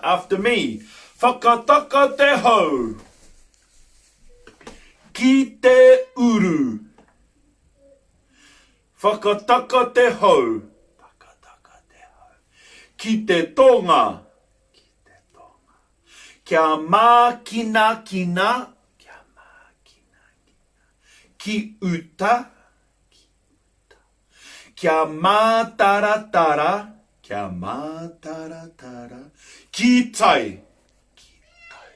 After me. Whakataka te hau. Ki te uru. Whakataka te hau. Whakataka te hau. Ki te tonga. Ki te tonga. Kia mākina kina. Kia mākina kina. Ki uta. Ki uta. Kia mātaratara. Kia mātaratara. Ki tai. Ki tai.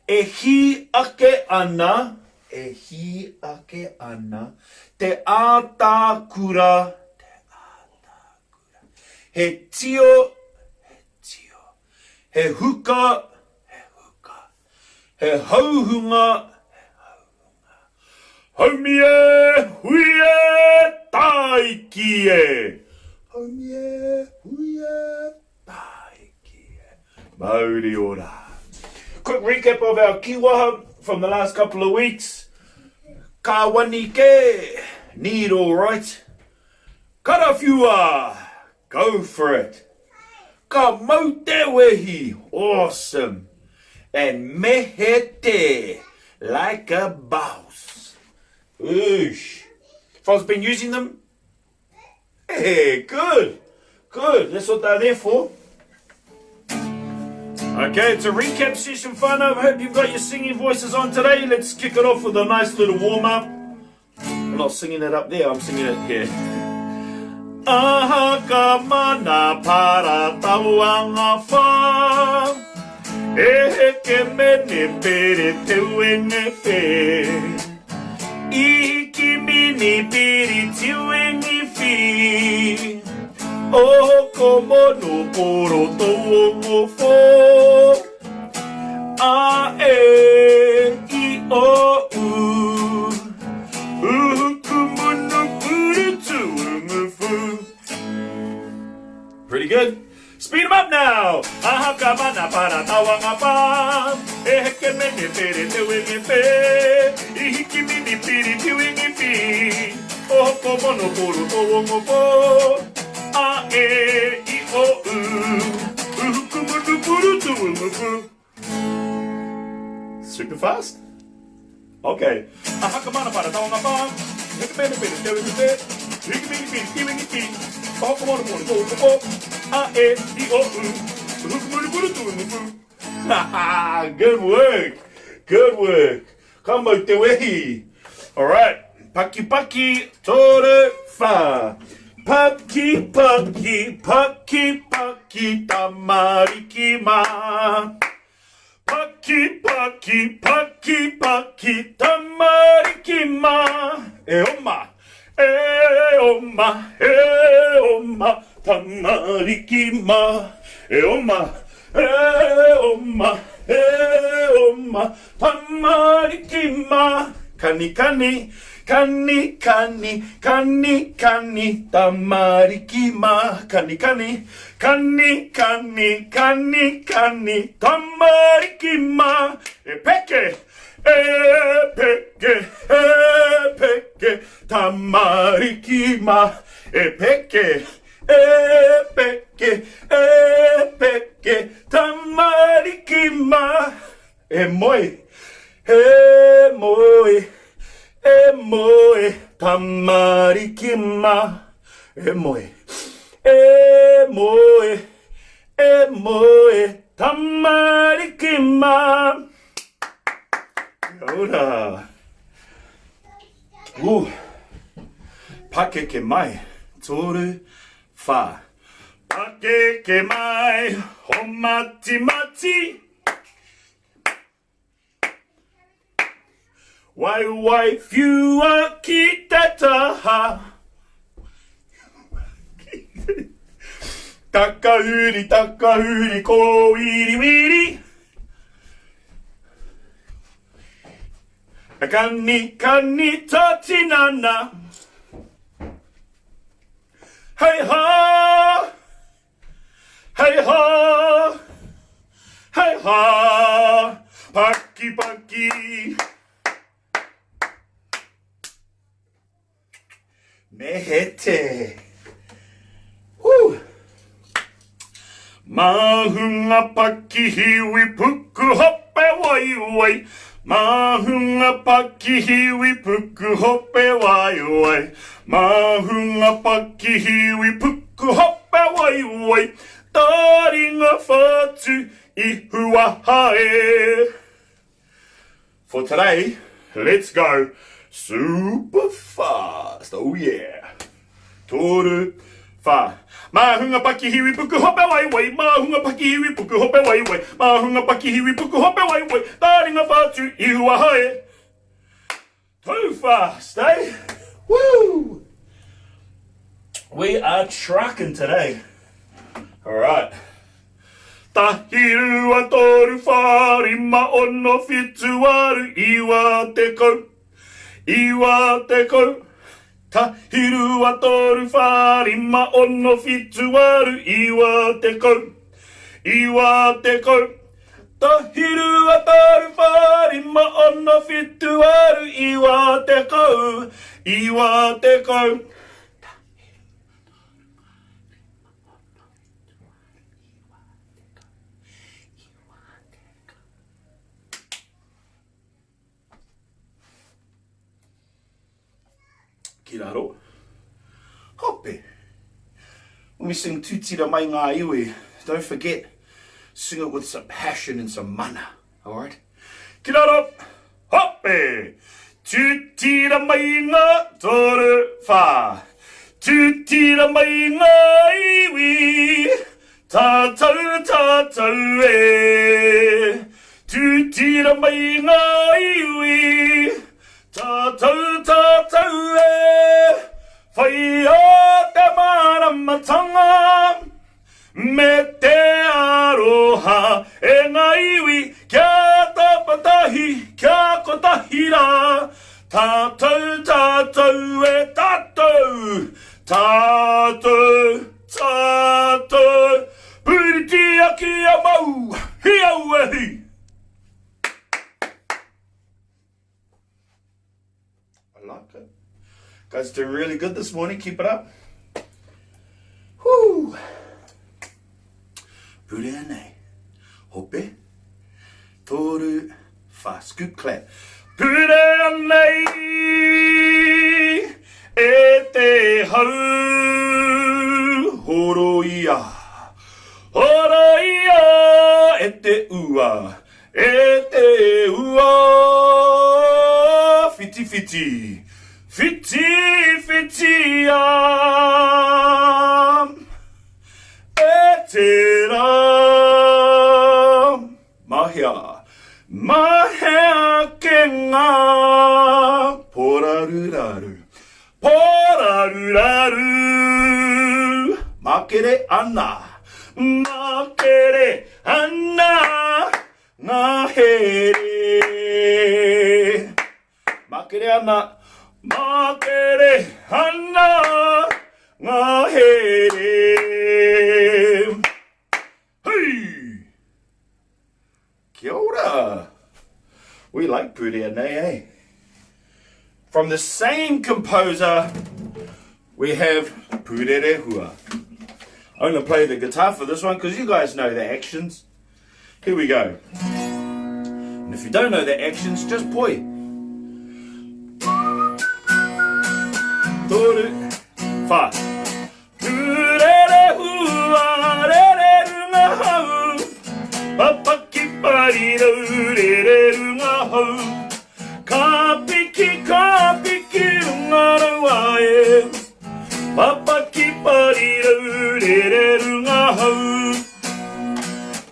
E hi ake ana. E hi ake ana. Te ātākura. Te ātākura. He tio. He tio. He huka. He huka. He hauhunga. He hauhunga. Haumie huie taikie. Haumie huie taikie. Mauri ora. Quick recap of our kiwaha from the last couple of weeks. Ka wanike. Need all right. Karawhiua. Go for it. Ka mau te wehi. Awesome. And mehete. Like a boss. Oosh. Folks been using them? Hey, good. Good. That's what they're there for. Okay, it's a recap session fun. I hope you've got your singing voices on today. Let's kick it off with a nice little warm-up. I'm not singing it up there, I'm singing it here. Ahaka mana para tauanga wha. E ke mene pere te wenge whe. I ki mini piri te wenge whi. O ko mono poro tauanga wha. A e I o u. Pretty good. Speed them up now. Ahaka mana para tawanga pa. Eheke mene pere te wingi pe. Ihiki mini piri te wingi fi. Ohoko mono poro to wongo po. A e I o u. Uhuku mono poro to wongo po. Super fast? Okay. Ahaka mana para tawanga pa. Eheke mene pere te wingi pe. Ihiki mini piri te wingi fi. Ohoko mono poro to wongo po. Good work. Good work. Come out the way. All right. Paki paki tore fa. Paki paki paki paki tamariki ma. Paki paki paki paki tamariki ma. Eoma. Eoma. Eoma. Tamariki ma, eoma, eoma, eoma, tamariki ma. Kani kani, kani kani, kani kani, tamariki ma. Kani kani, kani kani, kani kani, tamariki ma. Epeke, epeke, epeke, tamariki ma. Epeke. Epeke, epeke, tamariki ma. Emoe, emoe, emoe, tamariki ma. Emoe, emoe, emoe, tamariki ma. Ora. Pake ke mai, toru. Fa. Pake ke mai, ho mati mati. Wai fiua ki te taha. Takahuri, ko wiri wiri. Kani tati nana. Hey ha, hey ha, hey ha, paki paki. Mehete. Woo. Mahunga paki hiwi puku hope wai wai. Mahunga paki hiwi puku hope wai wai. Mahunga paki hiwi puku hope wai wai. Taringa whatu I hua hae. For today, let's go super fast. Oh yeah. Toru fa. Mahunga paki hiwi puku hope wai wai. Mahunga paki hiwi puku hope wai wai. Mahunga paki hiwi puku hope wai wai. Taringa whatu I hua hae. Too fast, eh? Woo! We are trucking today. Alright. Tahiru a toru whari ma ono whitu aru iwa te kau. Iwa te kau. Tahiru a toru whari ma ono whitu aru iwa te kau. Iwa te kau. Tahiru a toru whari ma ono whitu aru iwa te kau. Iwa te kau. Ki raro. Hope. When we sing Tutira Mai Ngā Iwi, don't forget, sing it with some passion and some mana. Alright? Ki raro. Hope. Tutira Mai Ngā Toru Wha. Tutira Mai Ngā Iwi. Tātou tātou e. Tutira Mai Ngā Iwi. Tātou tātou e. Whai o te maramatanga. Me te aroha. E ngā iwi. Kia tapatahi. Kia kotahira. Tātou tātou e. Tātou. Tātou. Tātou. Puriti aki a mau. Hiau e hi. I like it. Guys doing really good this morning. Keep it up. Whoo. Pure nei. Hope. Toru. Fa. Scoop clap. Pure nei. E te hau. Horoia. Horoia. E te ua. E te ua. Fiti fiti. Fiti fiti am. E te rā. Mahia. Mahia ke ngā. Poraruraru. Poraruraru. Makere ana. Makere ana. Ngā here. Makere ana. Makere ana. Ngā here. Hey! Kia ora. We like Puri and eh? From the same composer, we have Purere Hua. I'm going to play the guitar for this one because you guys know the actions. Here we go. And if you don't know the actions, just poi. Toru, fa. Purere hua, rere runga hau. Papa ki pari no rere runga hau. Ka piki runga rawa e. Papa ki pari no rere runga hau.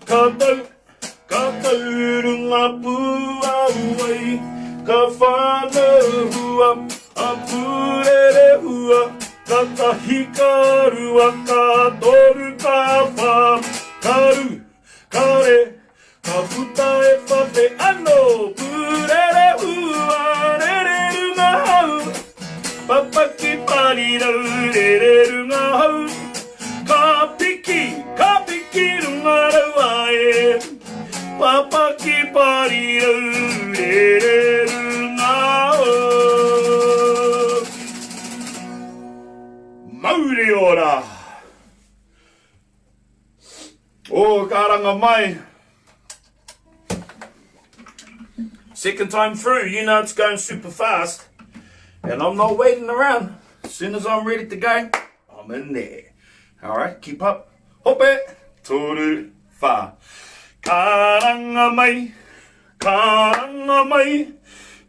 Ka tau runga pua uai. Ka whānau hua. A purere hua, ka tahi ka rua, ka toru ka wha, ka ru, ka re, ka puta e whate ano. Purere hua, rere runga hau, papa ki pari rau, rere runga hau. Ka piki runga rawa e, papa ki pari rau, rere runga hau. Mauri ora. Oh, karanga mai. Second time through, you know it's going super fast. And I'm not waiting around. As soon as I'm ready to go, I'm in there. Alright, keep up. Hope, toru, fa. Karanga mai,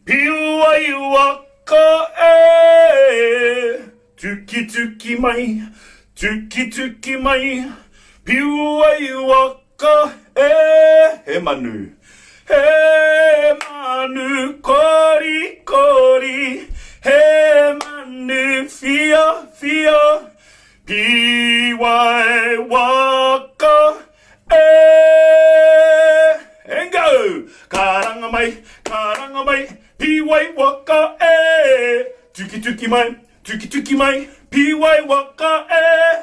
piwai waka e. Tuki tuki mai, piwai waka e. He manu, kori kori. He manu, fia fia. Piwai waka e. And go! Karanga mai, piwai waka e. Tuki tuki mai, piwai waka e.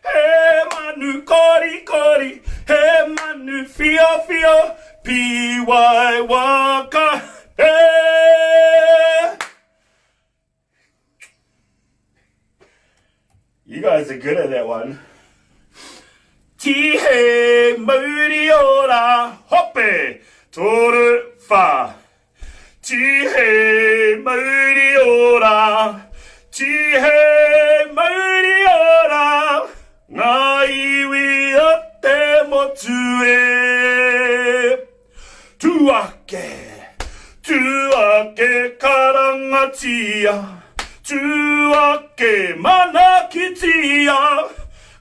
He manu kori kori, he manu fia fia, piwai waka e. You guys are good at that one. Tihe muriora, hoppe, toru fa. Tihe muriora, ngai wi atte motsu e. Tuake karanga tia. Tuake manakitia.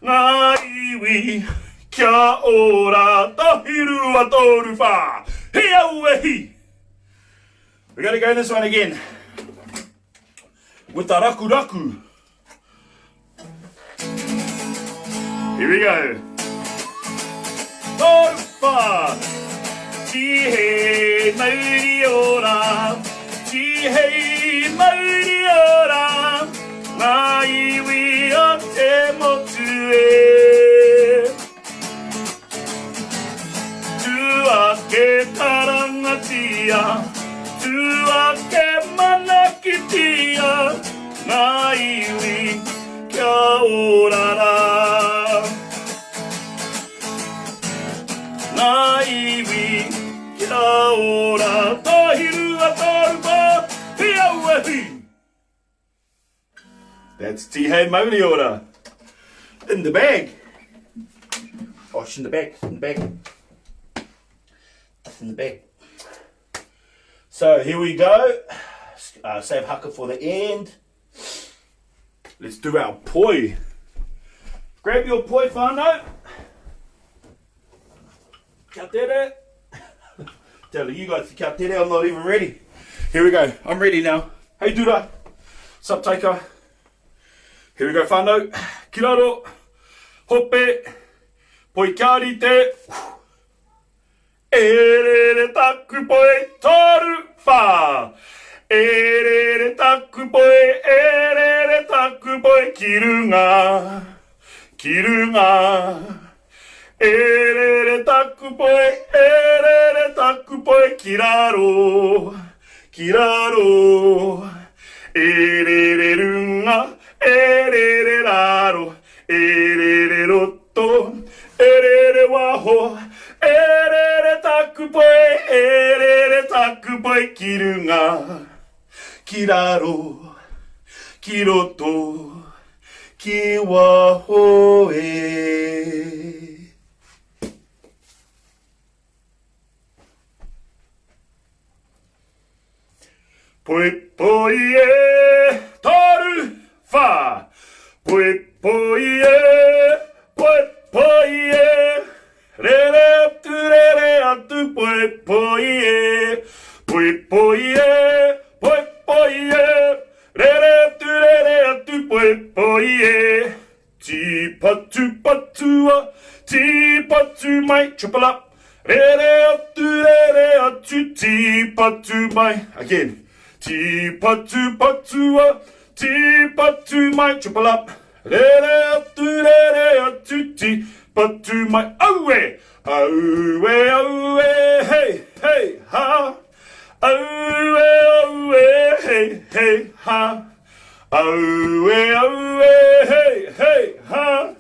Ngai wi kia ora tahiru wa toru fa. Hia uehi. We gotta go this one again. With the raku raku. Here we go. Toru fa. Chihei mauri ora. Chihei mauri ora. Ngai wi atte motsu e. Tuake karanga tia. Tuake manakitia. Ngai wi kia orara. Ngai wi kia ora. Tahiru a tarupa. Hia uehi. That's Tihei Mauri ora. In the bag. Oh, it's in the bag. That's in the bag. So here we go. Save haka for the end. Let's do our poi. Grab your poi, whānau. Kia tere. Tell you guys to kia tere, I'm not even ready. Here we go. I'm ready now. Hey Dura. Sup taker. Here we go, whānau. Kiraro. Hope. Poi kiari te. Erere taku poi toru fa. Erere taku poi kirunga. Erere taku poi kiraro. Erere runga. Erere raro. Erere rotto. Erere waho. Erere taku poi kirunga. Kiraro. Kiroto. Kiwaho e. Poi poi e. Toru fa. Poi poi e. Poi e. Re atu poi poi e. Poi e. Poi e. Re atu poi e. Ti patu mai. Triple up. Re atu ti patu mai. Again. Ti patu mai. Triple up. Re atu ti patu mai. Aue. Hey ha. Hey ha. Hey ha.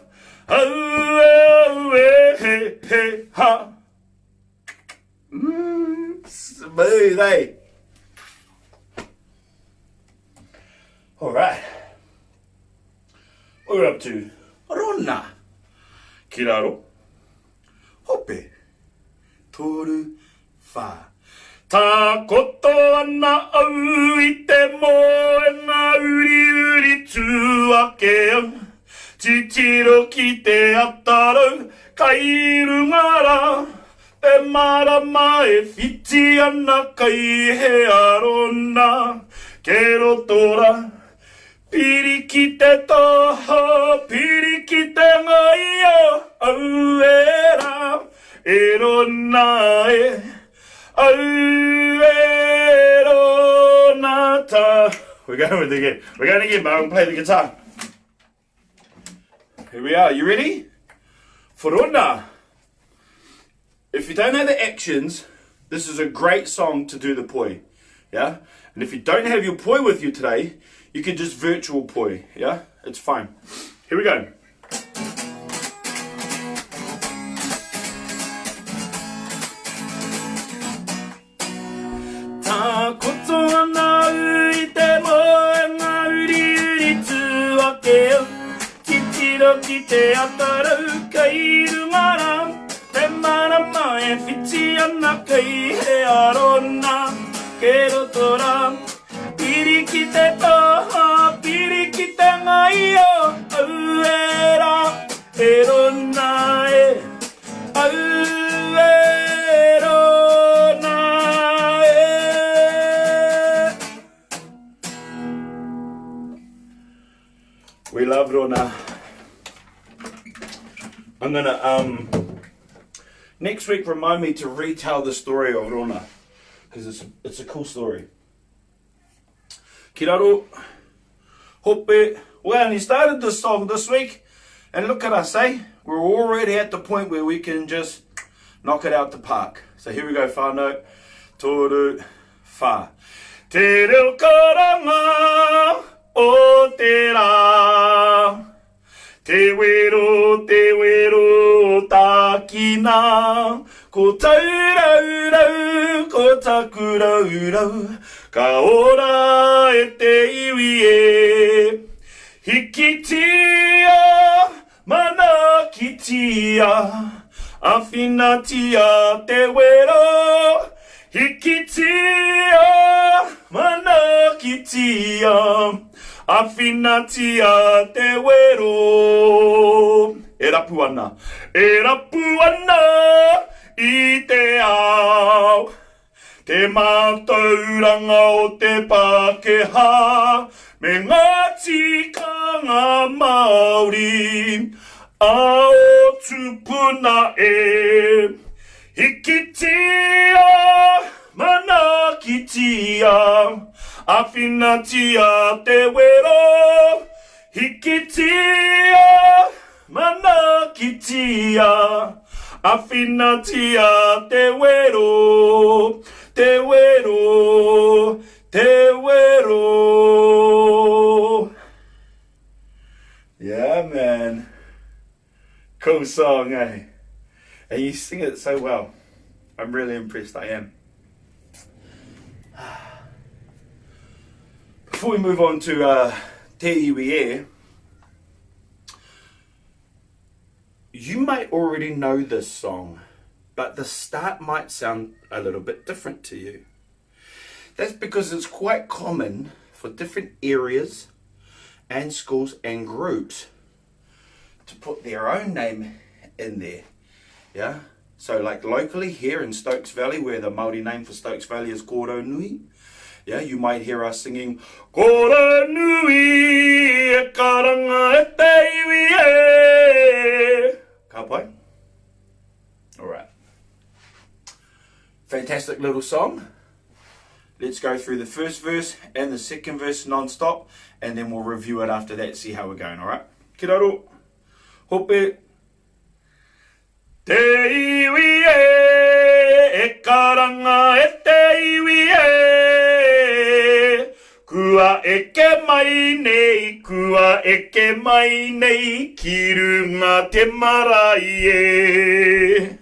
Oh, hey, hey, ha. Smooth, eh? Alright. What are we up to? Rona. Kiraro. Hope. Toru. Fa. Ta koto wa na au I te mo e na uri uri tuake au. Chichiro ki te atarau. Kairu ngara. Te marama e whiti ana kai he arona. Kero tora. Piri ki te toho. Piri ki te ngai o. Au e ra. E rona e. We're going with it again. We're going again, but I'm going to play the guitar. Here we are. You ready? Forona. If you don't know the actions, this is a great song to do the poi. Yeah? And if you don't have your poi with you today, you can just virtual poi. Yeah? It's fine. Here we go. Ta koto ana ui te mo e ngā uri uri tuake au. Titiro ki te atarau kairu ngara. Te marama e whiti ana kai he arona. Kero tora. Piri ki te toha. Piri ki te ngai o. Au e ra. E rona e. Au e rona e. We love Rona. I'm gonna next week remind me to retell the story of Rona, because it's a cool story. Kiraro, hope. We only started this song this week, and look at us, eh? We're already at the point where we can just knock it out the park. So here we go, whānau, toru, whā. Te reo karanga o te rā. Te wero o tākina. Ko tauraurau, ko takuraurau. Ka ora e te iwi e. Hikitia, mana kitia. Awhinatia te wero. Hikitia, mana kitia. Awhinatia te wero. E rapu ana I te ao. Te mātauranga o te Pākehā. Me ngā tikanga Māori. A o tupuna e. Hikitia, mana kitia. Awhinatia te wero. Hikitia, mana kitia. Awhinatia te wero. Te wero. Te wero. Yeah, man. Cool song, eh? And you sing it so well. I'm really impressed, I am. Before we move on to Te Iwi E, you might already know this song, but the start might sound a little bit different to you. That's because it's quite common for different areas and schools and groups to put their own name in there. Yeah? So like locally here in Stokes Valley, where the Māori name for Stokes Valley is Koro Nui, yeah, you might hear us singing Koro Nui e karanga e te iwi e. Ka pai? Alright. Fantastic little song. Let's go through the first verse and the second verse non-stop, and then we'll review it after that, see how we're going, alright? Ki raro. Hope. Te iwi e karanga e te iwi e. Kua eke mai nei, kua eke mai nei, ki runga te marae e.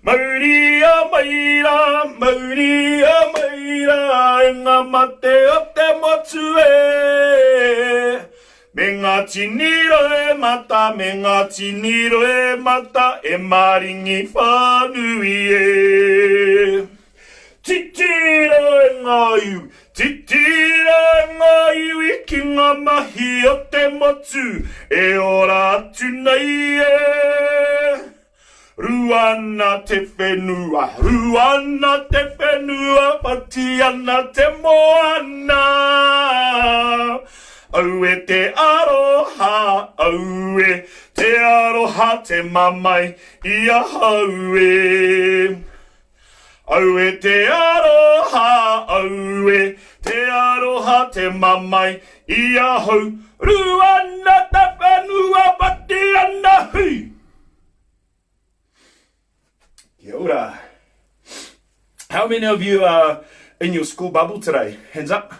Mauria maira, mauria maira, e ngā mate o te motu e. Me ngā tiniro e mata, me ngā tiniro e mata, e maringi whanui e. Titira e ngā iu, titira e ngā iu, I ki ngā mahi o te motu, e ora atu nei e. Ruana te whenua, ruana te whenua, pati ana te moana. Au e te aroha, au e te aroha, te mamai I a hau e. Au e te aroha, au e te aroha, te mamai I a hau. Ruana te whenua, pati ana hui. Kia ora. How many of you are in your school bubble today? Hands up.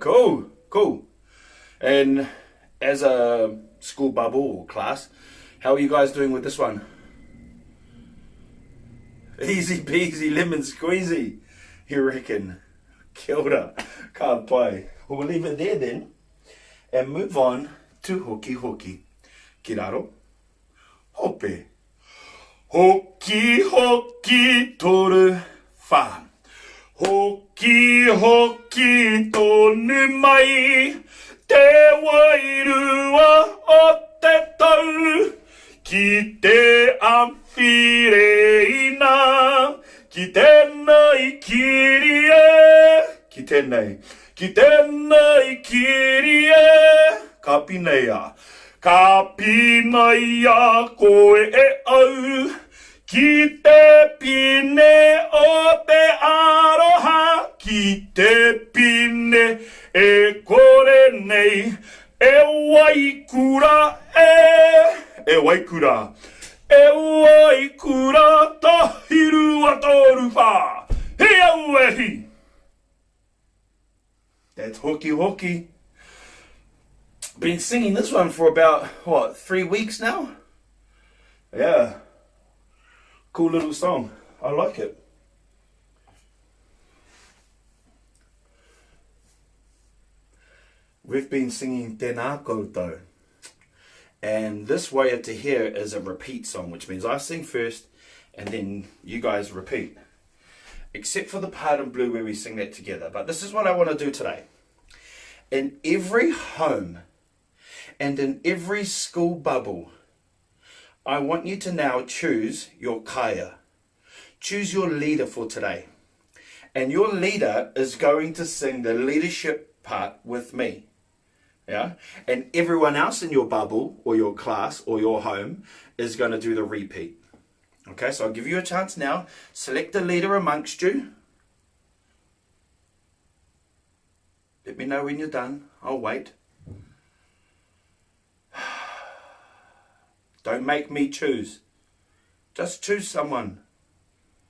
Cool, cool. And as a school bubble or class, how are you guys doing with this one? Easy peasy lemon squeezy, you reckon? Kia ora. Ka pai. Well, we'll leave it there then and move on to hoki hoki. Ki raro. Hope. Hoki hoki toru wha. Hoki hoki tonu mai. Te wairua o te tau. Ki te amwhireina. Ki tēnei kirie. Ki tēnei. Ki tēnei kirie. Ka pinea. Ka pinea koe e au. Ki te pine o te aroha. Ki te pine e kore nei. E waikura e. E waikura. E waikura tahiru a toru wha. He au e hi. That's hoki hoki. Been singing this one for about, 3 weeks now? Yeah. Cool little song. I like it. We've been singing Tēnā koutou. And this way to here is a repeat song, which means I sing first and then you guys repeat. Except for the part in blue where we sing that together. But this is what I want to do today. In every home and in every school bubble, I want you to now choose your kaya. Choose your leader for today. And your leader is going to sing the leadership part with me. Yeah? And everyone else in your bubble or your class or your home is going to do the repeat. Okay, so I'll give you a chance now. Select a leader amongst you. Let me know when you're done. I'll wait. Don't make me choose. Just choose someone.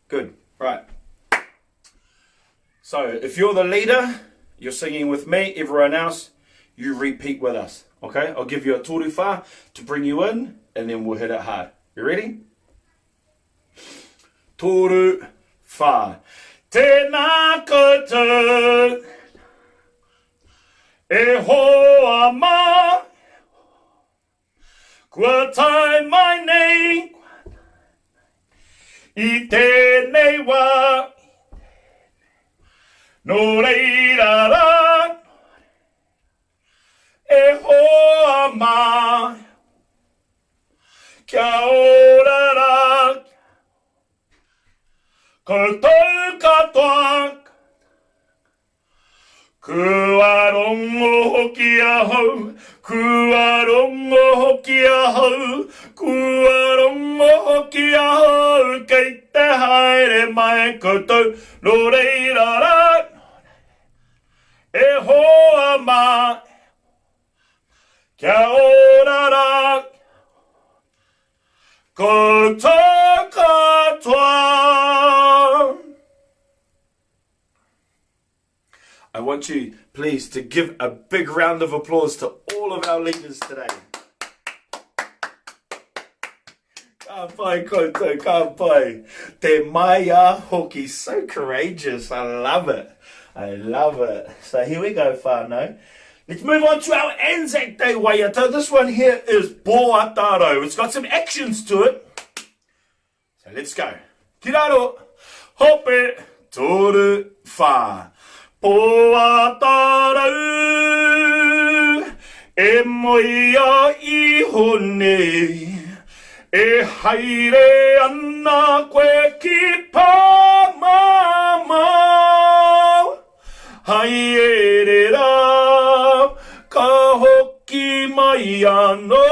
Good. Right. So, if you're the leader, you're singing with me. Everyone else, you repeat with us. Okay? I'll give you a toru wha to bring you in, and then we'll hit it hard. You ready? Toru wha. Tēnā koutou. E hoa ma. Kua tai mai nei. I tēnei wā. No reira rā. E hoa ma. Kia ora rā. Koutou katoa. Kua rongo hoki ahau. Kua rongo hoki ahau. Kua rongo hoki ahau. Kei te haere mai koutou. No reira rā. E hoa ma. Kia ora rā. Koutou katoa. I want you, please, to give a big round of applause to all of our leaders today. Ka pai koutou, ka pai. Te maia hoki, so courageous. I love it. I love it. So here we go, whānau. Let's move on to our Anzac Day waiata. This one here is Poataro. It's got some actions to it. So let's go. Ki raro, hope, toru, whā. Poataro, e moia I hone. E haere ana koe ki pāmamau. Haere rā, ka hoki mai anō.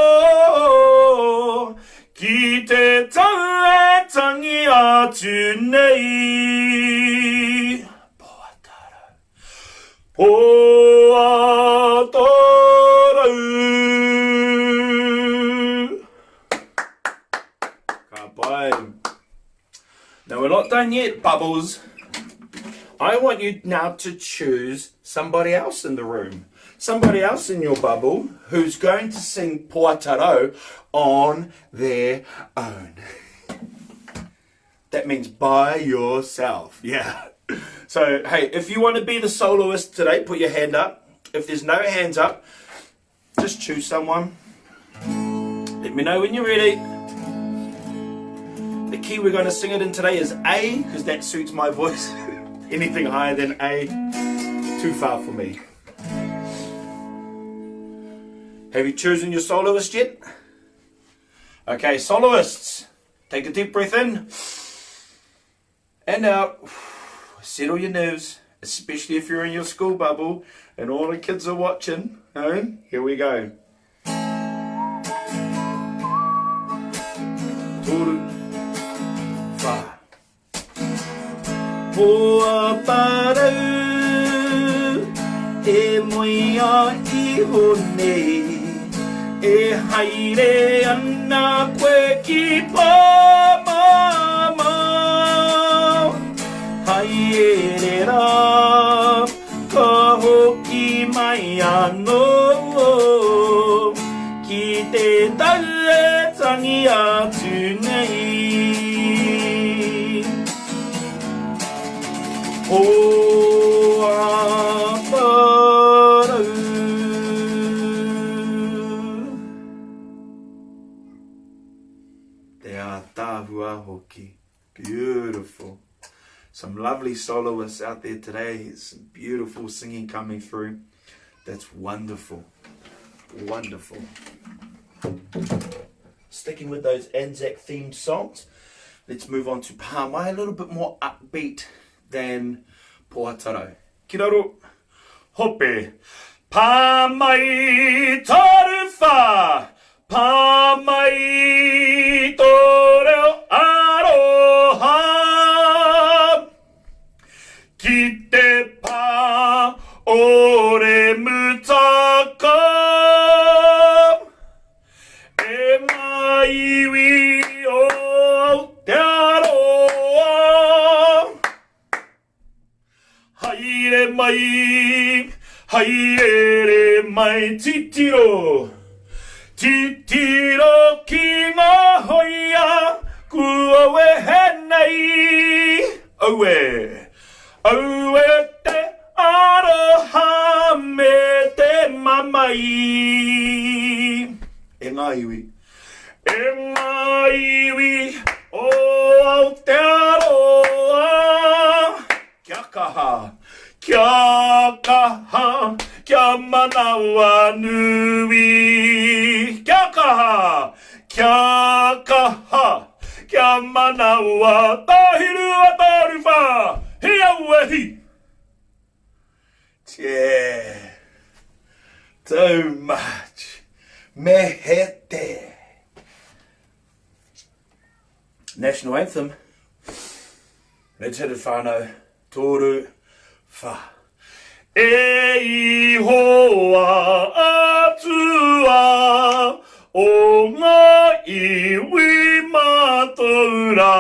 Ki te tangi atu nei. Poataro. Poataro. Now we're not done yet, Bubbles. I want you now to choose somebody else in the room. Somebody else in your bubble who's going to sing Poataro on their own. That means by yourself. Yeah. So, hey, if you want to be the soloist today, put your hand up. If there's no hands up, just choose someone. Let me know when you're ready. The key we're going to sing it in today is A, because that suits my voice. Anything higher than A, too far for me. Have you chosen your soloist yet? Okay, soloists, take a deep breath in and out. Settle your nerves, especially if you're in your school bubble and all the kids are watching. Oh, here we go. Toru. Poataro, e moia I hone. E haere ana koe ki pāmamau. Haere rā, ka hoki mai anō. Ki te tangi atu nei. Poataro. Te a tāhua hoki. Beautiful. Some lovely soloists out there today. Some beautiful singing coming through. That's wonderful. Wonderful. Sticking with those Anzac themed songs, let's move on to Pāmai, a little bit more upbeat than Poataro. Ki raro, hope, Pāmai taru whā, Pāmai tōreo aroha. Ki te pā ore mutaka, e maiwi o te aroa. Haere mai titiro. Titiro ki ngā hoia, kua we henei. Oe te aroha me te mamai. E ngā iwi o Aotearoa. Kia kaha, kia manawa nui. Kia kaha, kia manawa tahirua taruwha. Hia wehi. Yeah. Too much. Mehete. National anthem. Let's hit it, whānau. Toru wha. E ihoa atua o ngā iwi mataura.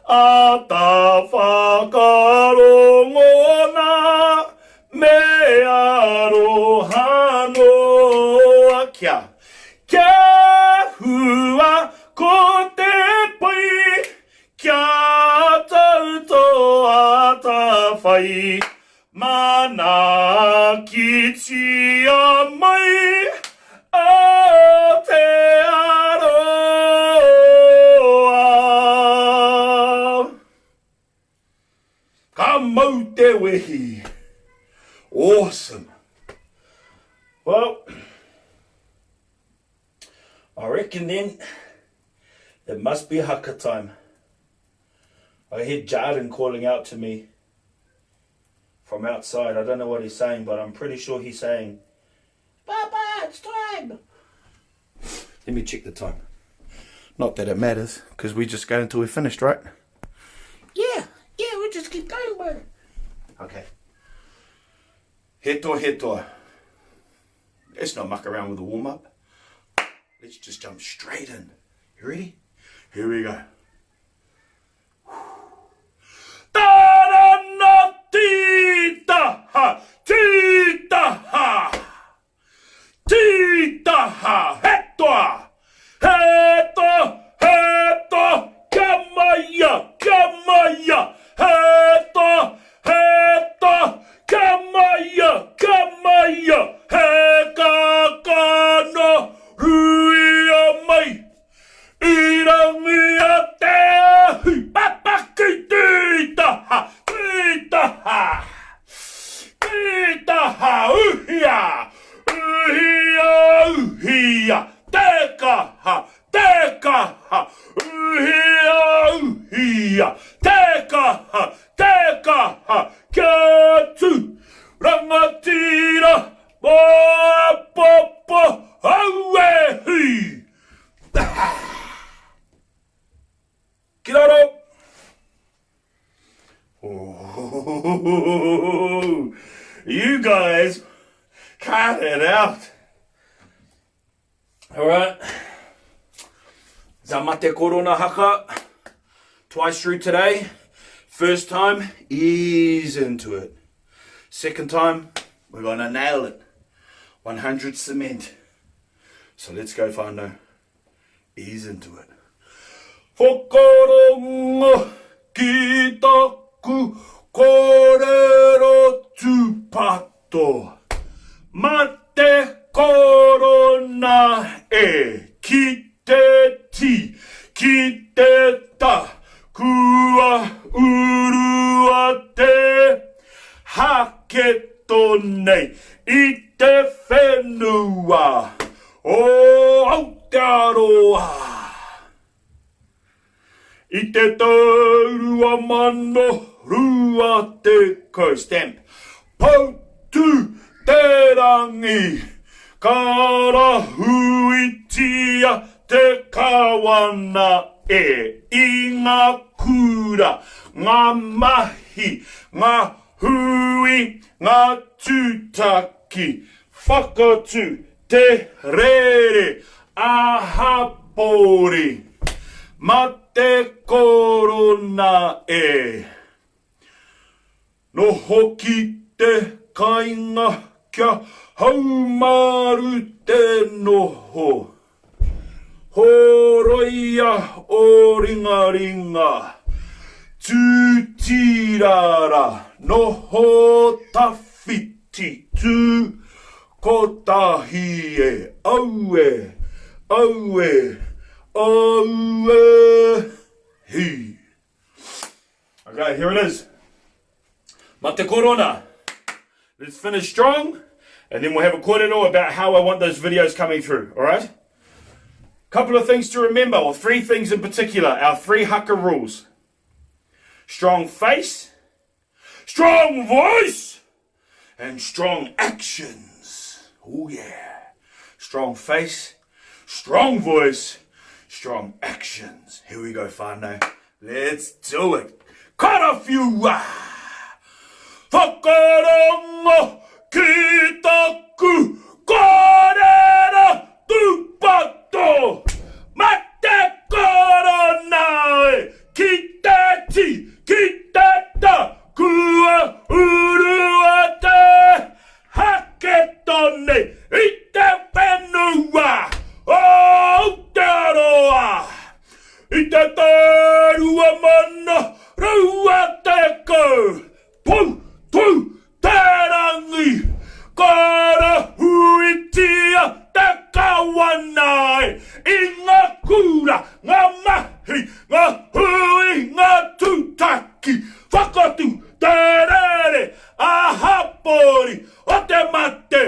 A ta whakarongona Mana kiti a mai a te aroa. Ka mau te wehi. Awesome. Well, I reckon then it must be haka time. I hear Jarden calling out to me from outside. I don't know what he's saying, but I'm pretty sure he's saying, Papa, it's time. Let me check the time. Not that it matters, because we just go until we're finished, right? Yeah, we just keep going, bro. Okay. Heto. Let's not muck around with the warm-up. Let's just jump straight in. You ready? Here we go. Tita-ha, tita-ha, tita-ha, heto, kamaya, heto, kamaya, hekakano, ruia mai, irangia te ahi, papaki tita-ha, uhia, tekaha, uhia, tekaha, katu, rangatira, popo, auehi. Get out. Oh, you guys cut it out. All right. Zamate korona haka. Twice through today. First time, ease into it. Second time, we're going to nail it. 100 cement. So let's go, whānau. Ease into it. Whakarongo ki taku kōrero tūpato. Mate korona e ki te ti, ki te ta, kua urua te haketo nei i te whenua o Aotearoa. I te taurua mano rua te ko stamp. Pautu te rangi, kara huitia te kawana e. I ngā kura, ngā mahi, ngā hui, ngā tūtaki, whakatu te rere, ahapori. Ma te korona e. No hoki te kainga kia haumaru te noho. Horoia o ringa. Tūtirara noho tawhiti tū kotahi e. Aue. He. Okay, here it is. Mate korona. Let's finish strong, and then we'll have a kōrero about how I want those videos coming through, alright? Couple of things to remember, or 3 things in particular, our 3 haka rules. Strong face, strong voice, and strong actions. Oh yeah. Strong face, strong voice, strong actions. Here we go, whānau. Let's do it. Kara whiua. Whakarongo ki taku kōrero tūpato. Mate korona e ki te ti, ki te ta, kua urua te haketone i te whenua. Aotearoa, i te tārua mana, rua te ko, tū, te pori, o te mate,